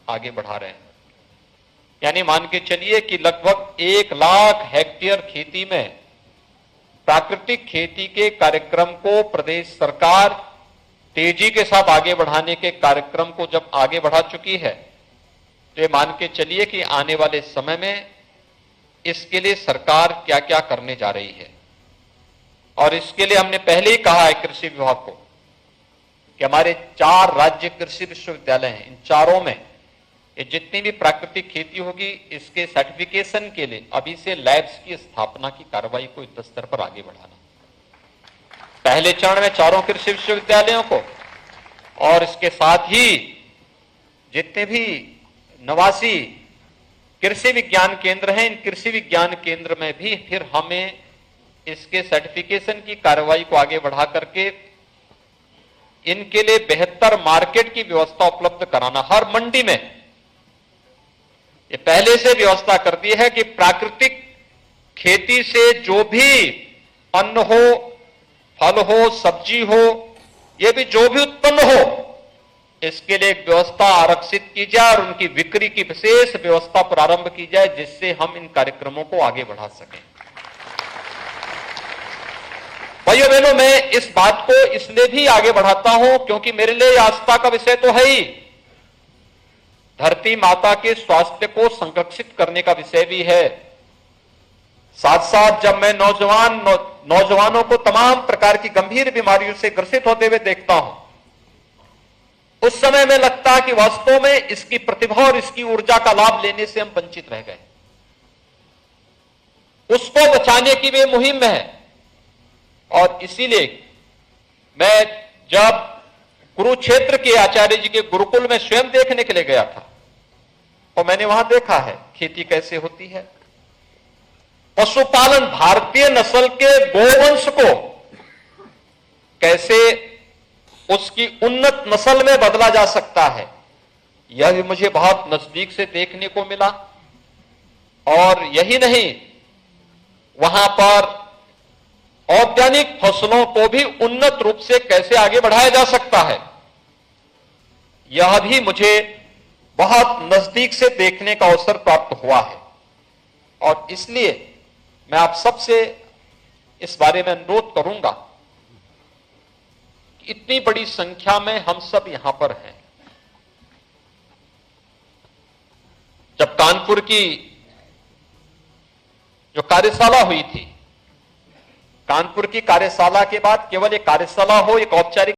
आगे बढ़ा रहे हैं। यानी मान के चलिए कि लगभग 1 लाख हेक्टेयर खेती में प्राकृतिक खेती के कार्यक्रम को प्रदेश सरकार तेजी के साथ आगे बढ़ाने के कार्यक्रम को जब आगे बढ़ा चुकी है, तो ये मान के चलिए कि आने वाले समय में इसके लिए सरकार क्या क्या करने जा रही है। और इसके लिए हमने पहले ही कहा है कृषि विभाग को कि हमारे 4 राज्य कृषि विश्वविद्यालय हैं, इन चारों में ये जितनी भी प्राकृतिक खेती होगी इसके सर्टिफिकेशन के लिए अभी से लैब्स की स्थापना की कार्रवाई को युद्ध स्तर पर आगे बढ़ाना। पहले चरण में 4 कृषि विश्वविद्यालयों को, और इसके साथ ही जितने भी 89 कृषि विज्ञान केंद्र हैं, इन कृषि विज्ञान केंद्र में भी फिर हमें इसके सर्टिफिकेशन की कार्रवाई को आगे बढ़ा करके इनके लिए बेहतर मार्केट की व्यवस्था उपलब्ध कराना। हर मंडी में ये पहले से व्यवस्था कर दी है कि प्राकृतिक खेती से जो भी अन्न हो, फल हो, सब्जी हो, ये भी जो भी उत्पन्न हो, इसके लिए एक व्यवस्था आरक्षित की जाए और उनकी बिक्री की विशेष व्यवस्था प्रारंभ की जाए, जिससे हम इन कार्यक्रमों को आगे बढ़ा सकें। भाइयों बहनों, मैं इस बात को इसलिए भी आगे बढ़ाता हूं क्योंकि मेरे लिए आस्था का विषय तो है ही, धरती माता के स्वास्थ्य को संरक्षित करने का विषय भी है। साथ साथ जब मैं नौजवानों को तमाम प्रकार की गंभीर बीमारियों से ग्रसित होते हुए देखता हूं, उस समय में लगता है कि वास्तव में इसकी प्रतिभा और इसकी ऊर्जा का लाभ लेने से हम वंचित रह गए। उसको बचाने की वे मुहिम में है। और इसीलिए मैं जब कुरुक्षेत्र के आचार्य जी के गुरुकुल में स्वयं देखने के लिए गया था, और मैंने वहां देखा है खेती कैसे होती है। पशुपालन, भारतीय नस्ल के गोवंश को कैसे उसकी उन्नत नस्ल में बदला जा सकता है, यह भी मुझे बहुत नजदीक से देखने को मिला। और यही नहीं, वहां पर ऑर्गेनिक फसलों को भी उन्नत रूप से कैसे आगे बढ़ाया जा सकता है, यह भी मुझे बहुत नजदीक से देखने का अवसर प्राप्त हुआ है। और इसलिए मैं आप सबसे इस बारे में अनुरोध करूंगा कि इतनी बड़ी संख्या में हम सब यहां पर हैं। जब कानपुर की जो कार्यशाला हुई थी, कानपुर की कार्यशाला के बाद केवल एक कार्यशाला हो, एक औपचारिक